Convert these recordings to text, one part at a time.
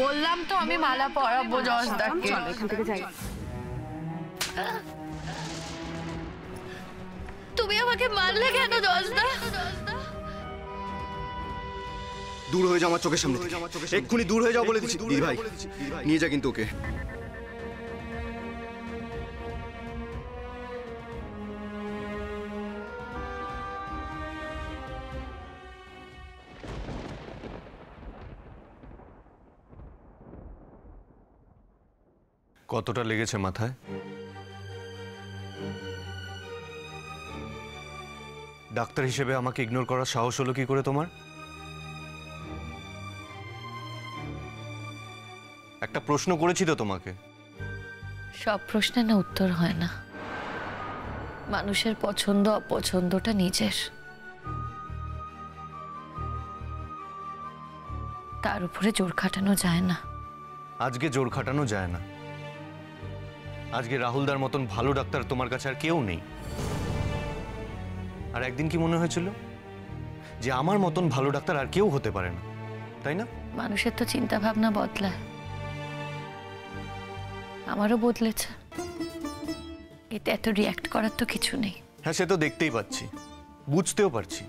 বললাম তো আমি মালা পরাবো জজদাকে। চলো এখান থেকে যাই। তুমি আমাকে মারলে কেন জজদা? দূর হয়ে যাও আমার চোখের সামনে, এক্ষুনি দূর হয়ে যাও বলে দিচ্ছি। দিদি ভাই নিয়ে যা কিন্তু ওকে। কতটা লেগেছে মাথায়? ডাক্তার হিসেবে আমাকে ইগনোর করার সাহস হলো কি করে তোমার? একটা প্রশ্ন করেছি তো তোমাকে। সব প্রশ্নের না উত্তর হয় না। মানুষের পছন্দ অপছন্দটা নিজের, তার উপরে জোর খাটানো যায় না। আজকে জোর খাটানো যায় না। আজকে রাহুলদার মতন ভালো ডাক্তার তোমার কাছে আর কেউ নেই। আর একদিন কি মনে হয়েছিল যে আমার মতন ভালো ডাক্তার আর কেউ হতে পারে না, তাই না? মানুষের তো চিন্তা ভাবনা বদলায়, আমারও বদলেছে। এতে এত রিয়াক্ট করার তো কিছু নেই। হ্যাঁ, সে তো দেখতেই পাচ্ছি, বুঝতেও পারছি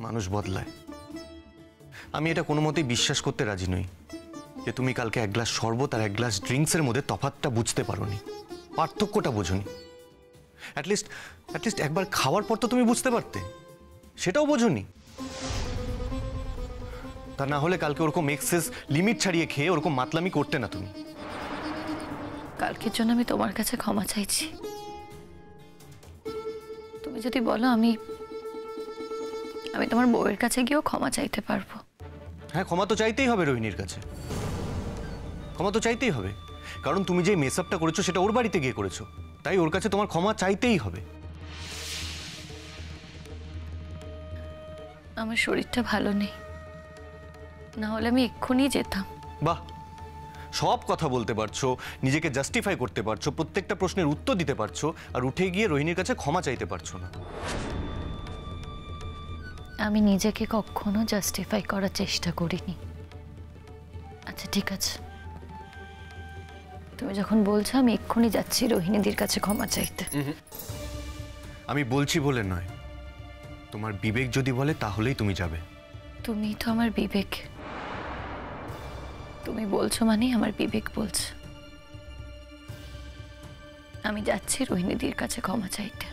মানুষ বদলায়। আমি এটা কোনো মতেই বিশ্বাস করতে রাজি নই যে তুমি কালকে এক গ্লাস শরবত আর এক গ্লাস ড্রিঙ্কসের মধ্যে তফাৎটা বুঝতে পারোনি, পার্থক্যটা বোঝোনি। অ্যাটলিস্ট একবার খাওয়ার পর তো তুমি বুঝতে পারতে, সেটাও বোঝোনি। তা না হলে কালকে ওরকম এক্সেস লিমিট ছাড়িয়ে খেয়ে ওরকম মাতলামি করতে না তুমি। কালকের জন্য আমি তোমার কাছে ক্ষমা চাইছি। তুমি যদি বলো আমি তোমার বউয়ের কাছে গিয়েও ক্ষমা চাইতে পারবো। হ্যাঁ, ক্ষমা তো চাইতেই হবে রোহিণীর কাছে, ক্ষমা তো চাইতেই হবে। কারণ তুমি যে মেস আপটা করেছো সেটা ওর বাড়িতে গিয়ে করেছো, তাই ওর কাছে তোমার ক্ষমা চাইতেই হবে। আমার শরীরটা ভালো নেই, না হলে আমি এক্ষুনি যেতাম। বাহ, সব কথা বলতে পারছো, নিজেকে জাস্টিফাই করতে পারছো, প্রত্যেকটা প্রশ্নের উত্তর দিতে পারছো, আর উঠে গিয়ে রোহিণীর কাছে ক্ষমা চাইতে পারছো না। আমি নিজেকে কখনো জাস্টিফাই করার চেষ্টা করিনি। আচ্ছা ঠিক আছে, তুমি যখন বলছো আমি এক্ষুনি যাচ্ছি রোহিণীদের কাছে ক্ষমা চাইতে। আমি বলছি বলে নয়, তোমার বিবেক যদি বলে তাহলেই তুমি যাবে। তুমি তো আমার বিবেক, তুমি বলছো মানে আমার বিবেক বলছে। আমি যাচ্ছি রোহিণীদের কাছে ক্ষমা চাইতে।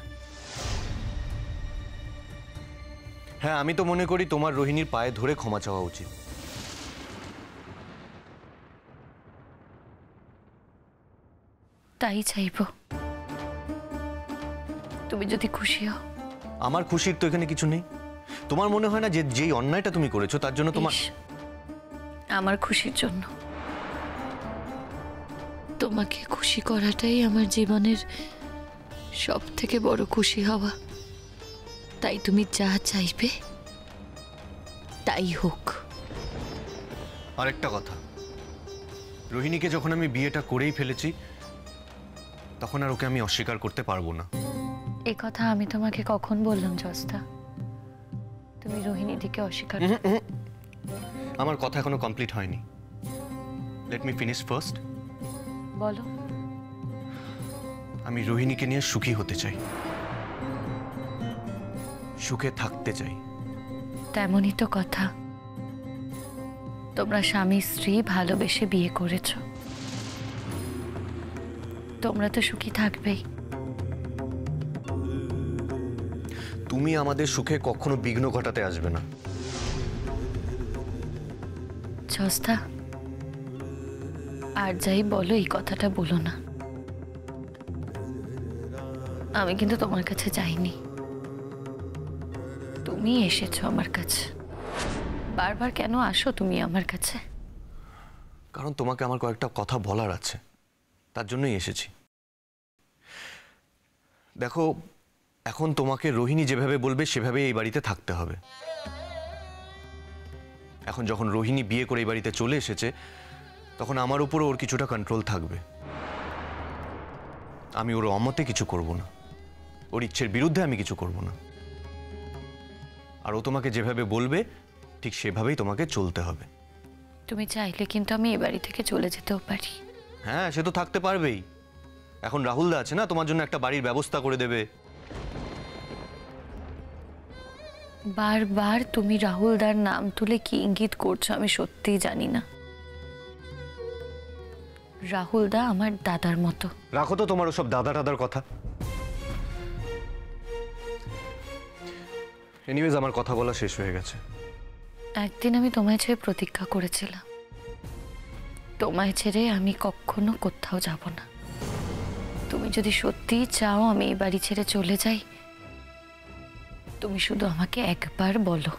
হ্যাঁ, আমি তো মনে করি তোমার রোহিণীর পায়ে ধরে ক্ষমা চাওয়া উচিত। তাই চাইবো, তুমি যদি খুশি হও। আমার খুশির তো এখানে কিছু নেই। তোমার মনে হয় না যে যেই অন্যায়টা তুমি করেছো তার জন্য তোমার? আমার খুশির জন্য। তোমাকে খুশি করাটাই আমার জীবনের সব থেকে বড় খুশি হওয়া। তাই তুমি যা চাইবে তাই হোক। আরেকটা কথা, রোহিণীকে যখন আমি বিয়েটা করেই ফেলেছি তখন আর ওকে আমি অস্বীকার করতে পারবো না। এ কথা আমি তোমাকে কখন বললাম জস্তা? তুমি রোহিণীদিকে অস্বীকার? আমার কথা এখনো কমপ্লিট হয়নি। Let me finish first. বলো। আমি রোহিণীকে নিয়ে সুখী হতে চাই, সুখে থাকতে চাই। তেমনই তো কথা। তোমরা স্বামী স্ত্রী ভালোবেসে বিয়ে করেছ, তোমরা তো সুখী থাকবেই। তুমি আমাদের সুখে কখনো বিঘ্ন ঘটাতে আসবে না। জস্তা, আর যাই বলো এই কথাটা বলো না। আমি কিন্তু তোমার কাছে যাইনি, তুমি এসেছো আমার কাছে। বারবার কেন আসো তুমি আমার কাছে? কারণ তোমাকে আমার কয়েকটা কথা বলার আছে, তার জন্যই এসেছি। দেখো, এখন তোমাকে রোহিণী যেভাবে বলবে সেভাবে এই বাড়িতে থাকতে হবে। এখন যখন রোহিণী বিয়ে করে এই বাড়িতে চলে এসেছে তখন আমার উপরও ওর কিছুটা কন্ট্রোল থাকবে। আমি ওর অমতে কিছু করব না, ওর ইচ্ছের বিরুদ্ধে আমি কিছু করব না। আর ও তোমাকে যেভাবে বলবে ঠিক সেভাবেই তোমাকে চলতে হবে। তুমি চাইলে কিন্তু আমি এ বাড়ি থেকে চলে যেতেও পারি। হ্যাঁ, সে তো থাকতে পারবেই। এখন রাহুলদা আছে না, তোমার জন্য একটা বাড়ির ব্যবস্থা করে দেবে। বারবার তুমি রাহুলদার নাম তুলে কি ইঙ্গিত করছো আমি সত্যিই জানি না। রাহুলদা আমার দাদার মতো। রাখো তো তোমার ওসব দাদা টাদার কথা। এনিওয়েজ, আমার কথা বলা শেষ হয়ে গেছে। একদিন আমি তোমায় ছেড়ে প্রতিজ্ঞা করেছিলাম, তোমায় ছেড়ে আমি কখনো কোথাও যাব না। তুমি যদি সত্যিই চাও আমি এই বাড়ি ছেড়ে চলে যাই, তুমি শুধু আমাকে একবার বলো।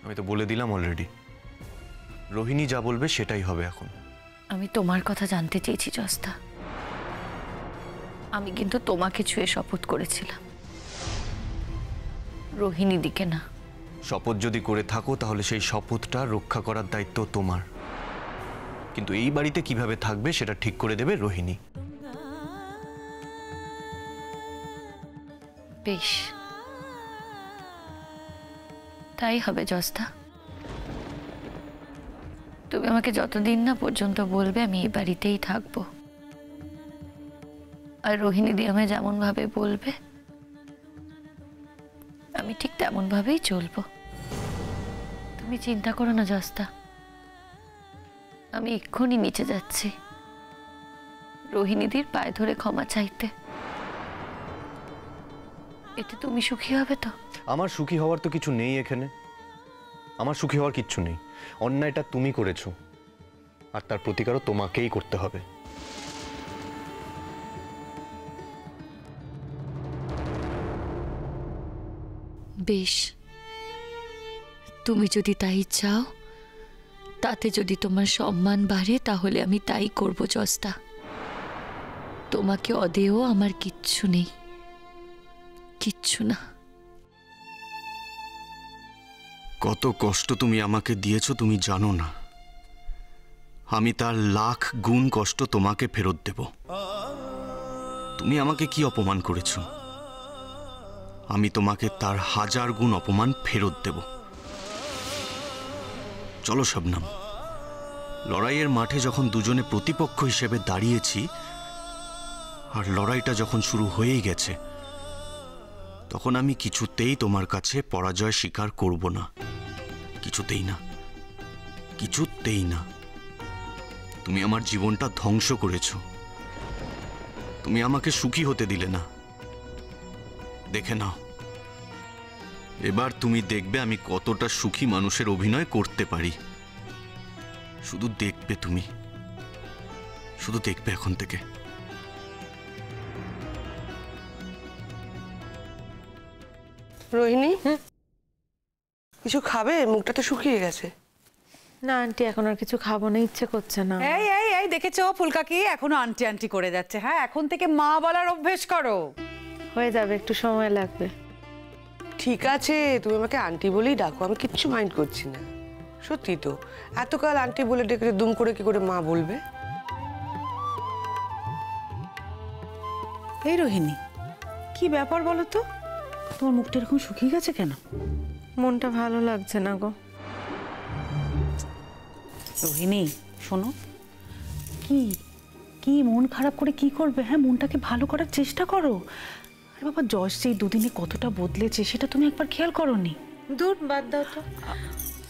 আমি তো বলে দিলাম অলরেডি। রোহিণী যা বলবে সেটাই হবে এখন। আমি তোমার কথা জানতে চেয়েছি জস্তা। আমি কিন্তু তোমাকে ছুঁয়ে শপথ করেছিলাম, রোহিণী দিকে না। শপথ যদি করে থাকো তাহলে সেই শপথটা রক্ষা করার দায়িত্ব তোমার। কিন্তু এই বাড়িতে কিভাবে থাকবে সেটা ঠিক করে দেবে রোহিণী। বেশ, তাই হবে জস্তা। তুমি আমাকে যতদিন না পর্যন্ত বলবে আমি এই বাড়িতেই থাকবো, আর রোহিণী দি আমায় যেমন ভাবে বলবে আমি ঠিক তেমন ভাবেই চলবো। তুমি চিন্তা করো না জস্তা, আমি এক্ষুনি নিচে যাচ্ছি রোহিণীদির পায়ে ধরে ক্ষমা চাইতে। এতে তুমি সুখী হবে তো? আমার সুখী হওয়ার তো কিছু নেই এখানে। আমার সুখী হওয়ার কিচ্ছু নেই। অন্যায়টা তুমি করেছো, আর তার প্রতিকারও তোমাকেই করতে হবে। বেশ, তুমি যদি তাই চাও, তাতে যদি তোমার সম্মান বাড়ে তাহলে আমি তাই করব জস্তা। তোমাকে অদেও আমার কিচ্ছু নেই, কিচ্ছু না। কত কষ্ট তুমি আমাকে দিয়েছো তুমি জানো না। আমি তার লাখ গুণ কষ্ট তোমাকে ফেরত দেব। তুমি আমাকে কি অপমান করেছো, আমি তোমাকে তার 1000 গুণ অপমান ফেরত দেব। চলো শবনম, লড়াইয়ের মাঠে যখন দুজনে প্রতিপক্ষ হিসেবে দাঁড়িয়েছি আর লড়াইটা যখন শুরু হয়েই গেছে, তখন আমি কিছুতেই তোমার কাছে পরাজয় স্বীকার করব না। কিছুতেই না, কিছুতেই না। তুমি আমার জীবনটা ধ্বংস করেছো, তুমি আমাকে সুখী হতে দিলে না। দেখে নাও, এবার তুমি দেখবে আমি কতটা সুখী মানুষের অভিনয় করতে পারি। শুধু দেখবে, তুমি শুধু দেখবে এখন থেকে। রোহিণী, কিছু খাবে? মুখটা তো শুকিয়ে গেছে। না আন্টি, এখন আর কিছু খাবো না, ইচ্ছে করছে না। এই এই এই দেখেছো ফুলকাকি এখনো আন্টি আন্টি করে যাচ্ছে। হ্যাঁ, এখন থেকে মা বলার অভ্যেস করো। হয়ে যাবে, একটু সময় লাগবে। ঠিক আছে, তুমি আমাকে আন্টি বলেই ডাকো, আমি কিচ্ছু মাইন্ড করছি না। সত্যি তো, এতকাল আন্টি বলে ডেকে দুম করে কি করে মা বলবে? এই রোহিণী, কি ব্যাপার বলো তো? তোমার মুখটা এরকম শুকিয়ে গেছে কেন? মনটা ভালো লাগছে না গো। রোহিণী শোনো, কি কি মন খারাপ করে কি করবে? হ্যাঁ, মনটাকে ভালো করার চেষ্টা করো। আরে বাবা, যশ যে দুদিনে কতটা বদলেছে সেটা তুমি একবার খেয়াল করোনি? দূর, বাদ দাও তো।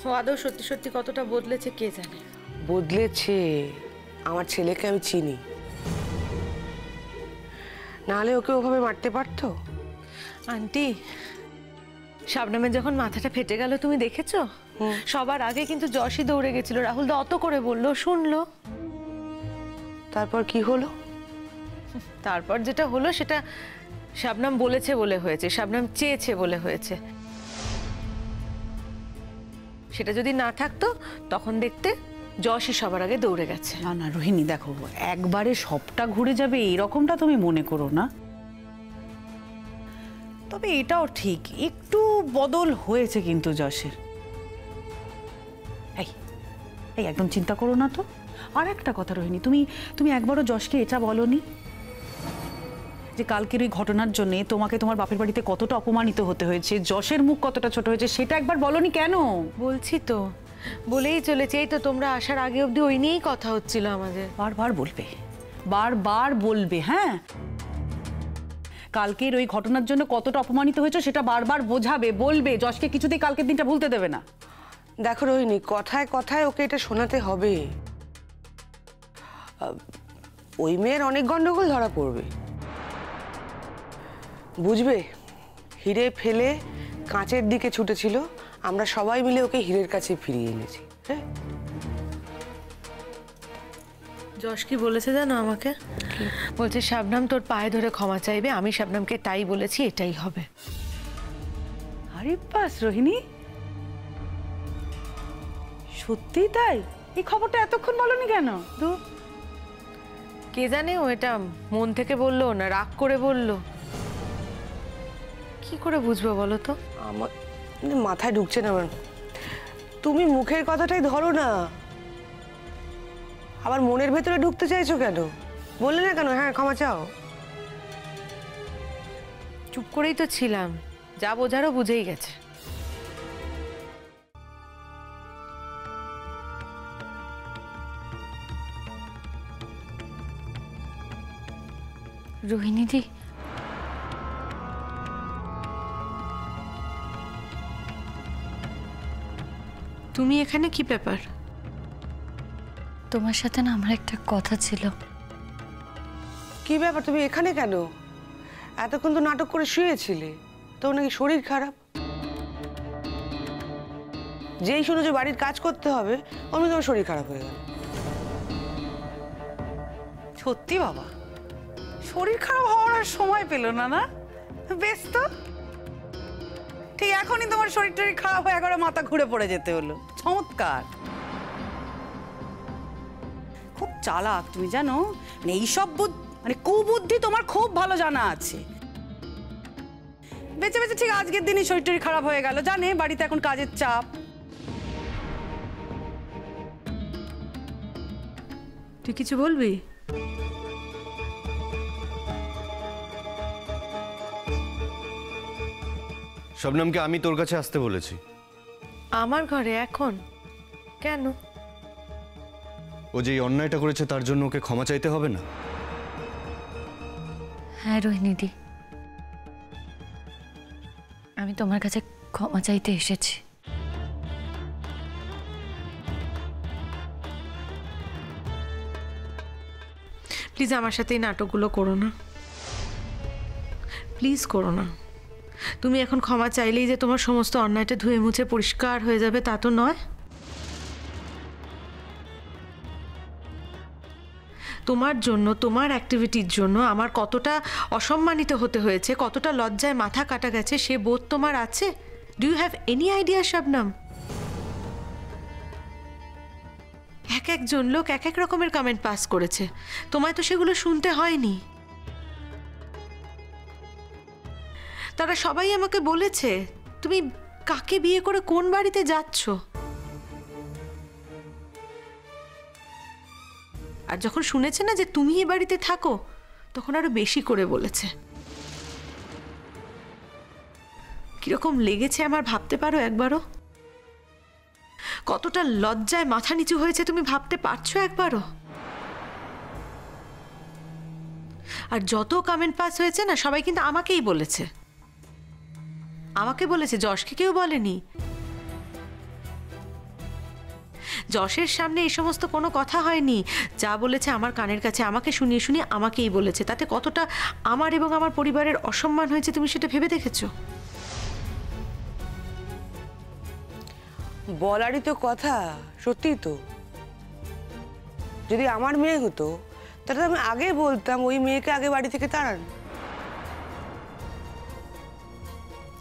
ও আদৌ সত্যি সত্যি কতটা বদলেছে কে জানে। বদলেছে, আমার ছেলেকে আমি চিনি। নাহলে ওকে ওভাবে মারতে পারতো? আন্টি, শাবনামের যখন মাথাটা ফেটে গেল তুমি দেখেছো? সবার আগে কিন্তু যশই দৌড়ে গেছিল, রাহুল দা অত করে বললো, শুনলো। তারপর কি হলো? তারপর যেটা হলো সেটা শাবনাম বলেছে বলে হয়েছে, শাবনাম চেয়েছে বলে হয়েছে। সেটা যদি না থাকতো তখন দেখতে যশই সবার আগে দৌড়ে গেছে। না না রোহিণী, দেখো, একবারে সবটা ঘুরে যাবে এরকমটা তুমি মনে করো না। তবে এটাও ঠিক, একটু বদল হয়েছে কিন্তু যশের। এই এই একদম চিন্তা করো না তো। আর একটা কথা রোহিণী, তুমি তুমি একবারও যশকে এটা বলোনি যে কালকের ওই ঘটনার জন্য তোমাকে তোমার বাপের বাড়িতে কতটা অপমানিত হতে হয়েছে, যশের মুখ কতটা ছোট হয়েছে, সেটা একবার বলোনি কেন? বলছি তো, বলেই চলেছে, এই তো তোমরা আসার আগে অবধি ওই নিয়েই কথা হচ্ছিল আমাদের। বারবার বলবে, বারবার বলবে। হ্যাঁ, কালকের ওই ঘটনার জন্য কতটা অপমানিত হয়েছে সেটা বারবার বোঝাবে, বলবে। যশকে কিছুতেই কালকের দিনটা ভুলতে দেবে না। দেখো রোহিণী, কথায় কথায় ওকে এটা শোনাতে হবে। ওই মেয়ের অনেক গন্ডগোল ধরা পড়বে, বুঝবে। হিরে ফেলে কাঁচের দিকে ছুটেছিল, আমরা সবাই মিলে ওকে হীরের কাছে ফিরিয়ে এনেছি। হ্যাঁ, যশ কি বলেছে জানো আমাকে? বলছে শাবনাম তোর পায়ে ধরে ক্ষমা চাইবে, আমি শাবনামকে তাই বলেছি, এটাই হবে। আরে বাস রোহিণী, সত্যি তাই? এই খবরটা এতক্ষণ বলনি কেন? কে জানে ও এটা মন থেকে বললো না রাগ করে বললো, কি করে বুঝবো বলো তো? আমার মাথায় ঢুকছে না। আমার তুমি মুখের কথাটাই ধরো না, আবার মনের ভেতরে ঢুকতে চাইছো কেন? বললে না কেন হ্যাঁ ক্ষমা চাও? চুপ করেই তো ছিলাম, যা বোঝারও বুঝেই গেছে। রোহিণীদি, তুমি এখানে কি ব্যাপার? তোমার সাথে না আমার একটা কথা ছিল। কি ব্যাপার, তুমি এখানে কেন? এতক্ষণ তো নাটক করে শুয়েছিলে, তোর নাকি শরীর খারাপ। যেই শুনো যে বাড়ির কাজ করতে হবে অমনি তোমার শরীর খারাপ হয়ে গেল। সত্যি বাবা, শরীর খারাপ হওয়ার আর সময় পেল না। না বেশ তো, ঠিক এখনই তোমার শরীর টরীর খারাপ হয়ে একবারে মাথা ঘুরে পড়ে যেতে হলো। চমৎকার, খুব চালাক তুমি জানো। মানে এইসব মানে কুবুদ্ধি তোমার খুব ভালো জানা আছে। বেঁচে বেঁচে ঠিক আজকের দিনই শরীর টরীর খারাপ হয়ে গেল, জানে বাড়িতে এখন কাজের চাপ। তুই কিছু বলবি? শবনমকে আমি তোর কাছে আসতে বলেছি। আমার ঘরে এখন কেন? ও যে এই অন্যায়টা করেছে তার জন্য ওকে ক্ষমা চাইতে হবে না? হ্যাঁ রোহিণীদি, আমি তোমার কাছে ক্ষমা চাইতে এসেছি। প্লিজ আমার সাথে এই নাটকগুলো করো না, প্লিজ করো না। তুমি এখন ক্ষমা চাইলেই যে তোমার সমস্ত অন্যায়টা ধুয়ে মুছে পরিষ্কার হয়ে যাবে তা তো নয়। তোমার জন্য, তোমার অ্যাক্টিভিটির জন্য আমার কতটা অসম্মানিত হতে হয়েছে, কতটা লজ্জায় মাথা কাটা গেছে, সে বোধ তোমার আছে? Do you have any idea Shabnam? এক একজন লোক এক এক রকমের কমেন্ট পাস করেছে, তোমায় তো সেগুলো শুনতে হয়নি। তারা সবাই আমাকে বলেছে তুমি কাকে বিয়ে করে কোন বাড়িতে যাচ্ছ। আর যখন শুনেছে না যে তুমি এই বাড়িতে থাকো, তখন আরো বেশি করে বলেছে। কিরকম লেগেছে আমার ভাবতে পারো একবারও? কতটা লজ্জায় মাথা নিচু হয়েছে তুমি ভাবতে পারছো একবারও? আর যত কমেন্ট পাস হয়েছে না, সবাই কিন্তু আমাকেই বলেছে, আমাকে বলেছে, যশকে কেউ বলেনি। যশের সামনে এই সমস্ত কোনো কথা হয়নি, যা বলেছে আমার কানের কাছে আমাকে শুনিয়ে শুনিয়ে আমাকেই বলেছে। তাতে কতটা আমার এবং আমার পরিবারের অসম্মান হয়েছে তুমি সেটা ভেবে দেখেছো? বলারই তো কথা, সত্যি তো। যদি আমার মেয়ে হতো তাহলে আমি আগে বলতাম ওই মেয়েকে আগে বাড়ি থেকে তাড়ান।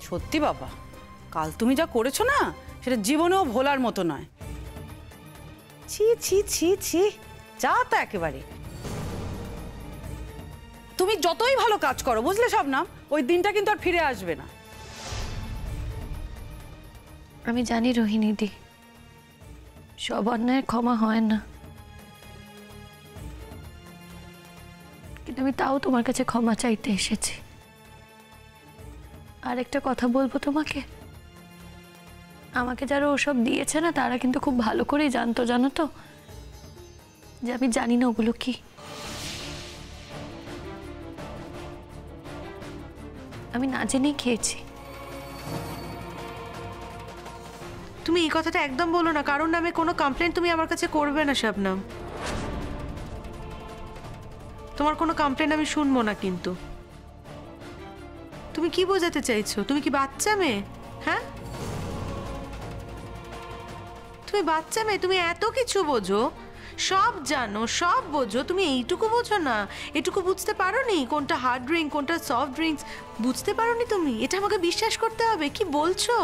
সত্যি বাবা, কাল তুমি যা করেছো না, সেটা জীবনেও ভোলার মতো নয়। ছি ছি ছি ছি, যা তা একেবারে। তুমি যতই ভালো কাজ করো, বুঝলে শবনম, ওই দিনটা কিন্তু আর ফিরে আসবে না। আমি জানি রোহিণীদি, সব অন্যায়ের ক্ষমা হয় না, কিন্তু আমি তাও তোমার কাছে ক্ষমা চাইতে এসেছি। আর একটা কথা বলবো তোমাকে, আমাকে যারা ওসব দিয়েছে না তারা কিন্তু খুব ভালো করেই জানতো, জানো তো, যে আমি জানি না ওগুলো কি। আমি না জেনেই খেয়েছি। তুমি এই কথাটা একদম বলো না, কারণ নামে কোনো কমপ্লেন তুমি আমার কাছে করবে না শবনম। তোমার কোনো কমপ্লেন আমি শুনবো না। কিন্তু তুমি কি বোঝাতে চাইছো? তুমি কি বাচ্চা মেয়ে? হ্যাঁ, তুমি বাচ্চা মেয়ে, তুমি এত কিছু বোঝো, সব জানো, সব বোঝো, তুমি এইটুকু বোঝো না? এটুকু বুঝতে পারোনি কোনটা হার্ড ড্রিঙ্ক কোনটা সফট ড্রিঙ্কস? বুঝতে পারোনি তুমি? এটা আমাকে বিশ্বাস করতে হবে। কি বলছো?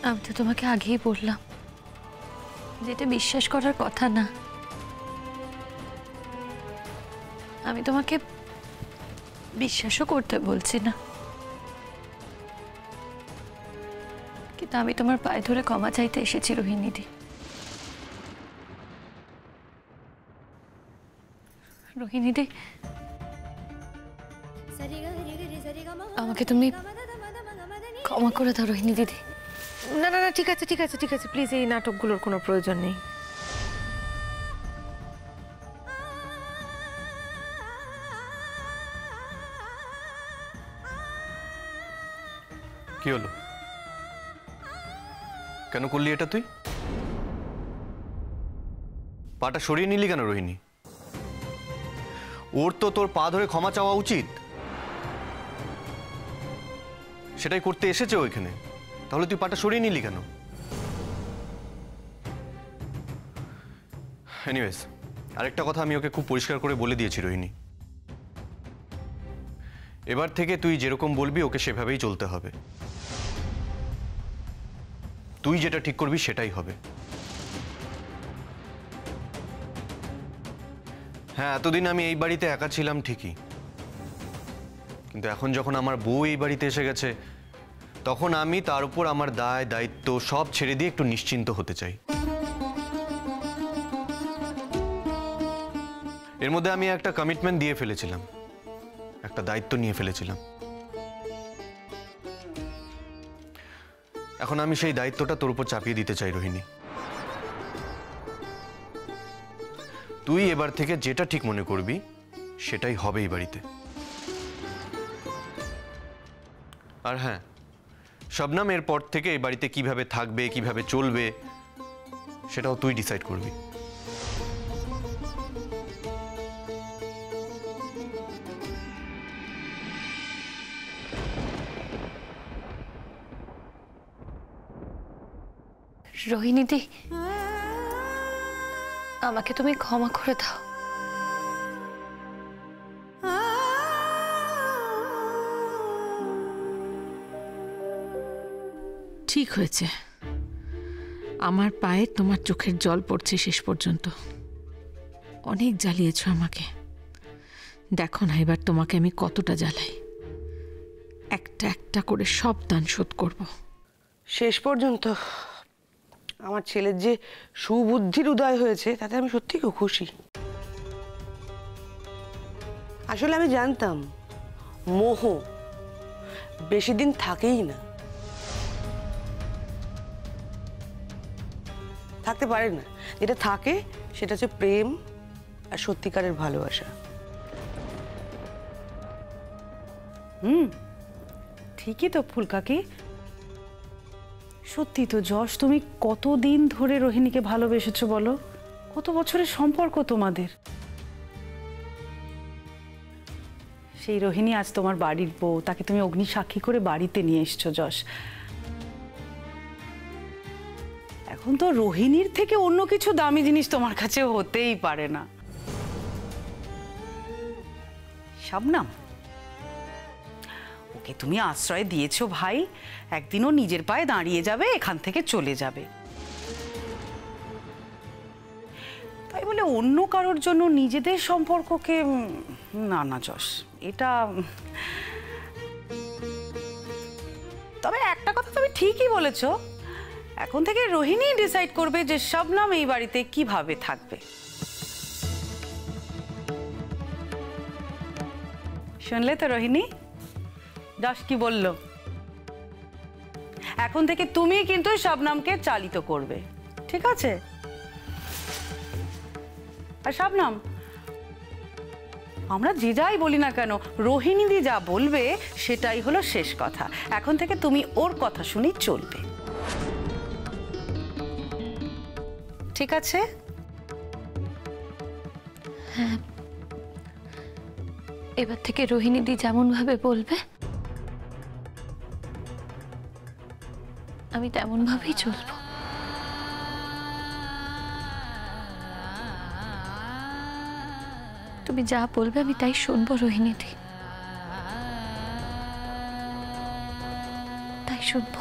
আমি তো তোমাকে আগেই বললাম যেটা বিশ্বাস করার কথা না। আমি তোমাকে বিশ্বাসও করতে বলছি না, কিন্তু আমি তোমার পায়ে ধরে ক্ষমা চাইতে এসেছি রোহিণীদি। রোহিণীদি, আমাকে তুমি ক্ষমা করে দাও রোহিণী দিদি। না না না, ঠিক আছে ঠিক আছে ঠিক আছে, প্লিজ এই নাটকগুলোর কোনো প্রয়োজন নেই। কি হলো? কেন করলি এটা তুই? পাটা সরিয়ে নিলি কেন রোহিণী? ওর তো তোর পা ধরে ক্ষমা চাওয়া উচিত, সেটাই করতে এসেছে ওইখানে, তাহলে তুই পাটা সরিয়ে নিলি কেন? এনিওয়েজ, আরেকটা কথা আমি ওকে খুব পরিষ্কার করে বলে দিয়েছি রোহিণী, এবার থেকে তুই যেরকম বলবি ওকে সেভাবেই চলতে হবে। তুই যেটা ঠিক করবি সেটাই হবে। হ্যাঁ, এতদিন আমি এই বাড়িতে একা ছিলাম ঠিকই, কিন্তু এখন যখন আমার বউ এই বাড়িতে এসে গেছে তখন আমি তার উপর আমার দায় দায়িত্ব সব ছেড়ে দিয়ে একটু নিশ্চিন্ত হতে চাই। এর মধ্যে আমি একটা কমিটমেন্ট দিয়ে ফেলেছিলাম, একটা দায়িত্ব নিয়ে ফেলেছিলাম। এখন আমি সেই দায়িত্বটা তোর উপর চাপিয়ে দিতে চাই রোহিণী। তুই এবার থেকে যেটা ঠিক মনে করবি সেটাই হবে এই বাড়িতে। আর হ্যাঁ, শবনম এরপর থেকে এই বাড়িতে কিভাবে থাকবে কিভাবে চলবে সেটাও তুই ডিসাইড করবি। রোহিণীদি, আমাকে তুমি ক্ষমা করে দাও। ঠিক হয়েছে, আমার পায়ে তোমার চোখের জল পড়ছে শেষ পর্যন্ত। অনেক জ্বালিয়েছ আমাকে, দেখো না এবার তোমাকে আমি কতটা জ্বালাই। একটা একটা করে সব দান শোধ করব। শেষ পর্যন্ত আমার ছেলের যে সুবুদ্ধির উদয় হয়েছে তাতে আমি সত্যি খুব খুশি। আসলে আমি জানতাম মোহ বেশি দিন থাকেই না, থাকতে পারে না। যেটা থাকে সেটা হচ্ছে প্রেম আর সত্যিকারের ভালোবাসা। ঠিকই তো ফুলকাকি, সত্যি তো যশ, তুমি কতদিন ধরে রোহিণীকে ভালোবেসেছো বলো? কত বছরের সম্পর্ক তোমাদের। সেই রোহিণী আজ তোমার বাড়ির বউ, তাকে তুমি অগ্নি সাক্ষী করে বাড়িতে নিয়ে এসছো যশ। এখন তো রোহিণীর থেকে অন্য কিছু দামি জিনিস তোমার কাছে হতেই পারে না। শবনম, ওকে তুমি আশ্রয় দিয়েছো ভাই, একদিনও নিজের পায়ে দাঁড়িয়ে যাবে, এখান থেকে চলে যাবে। তাই বলে অন্য কারোর জন্য নিজেদের সম্পর্ককে, না না যশ, এটা। তবে একটা কথা তুমি ঠিকই বলেছো, এখন থেকে রোহিণী ডিসাইড করবে যে শবনম এই বাড়িতে কিভাবে থাকবে। শুনলে তো রোহিণী, যশ কি বললো? এখন থেকে তুমি কিন্তু শবনমকে চালিত করবে, ঠিক আছে? আর শবনম, আমরা যে যাই বলি না কেন, রোহিণীদি যা বলবে সেটাই হলো শেষ কথা। এখন থেকে তুমি ওর কথা শুনেই চলবে, ঠিক আছে? এবার থেকে রোহিণীদি যেমন ভাবে বলবে আমি তেমন ভাবেই চলবো। তুমি যা বলবে আমি তাই শুনবো রোহিণীদি, তাই শুনবো।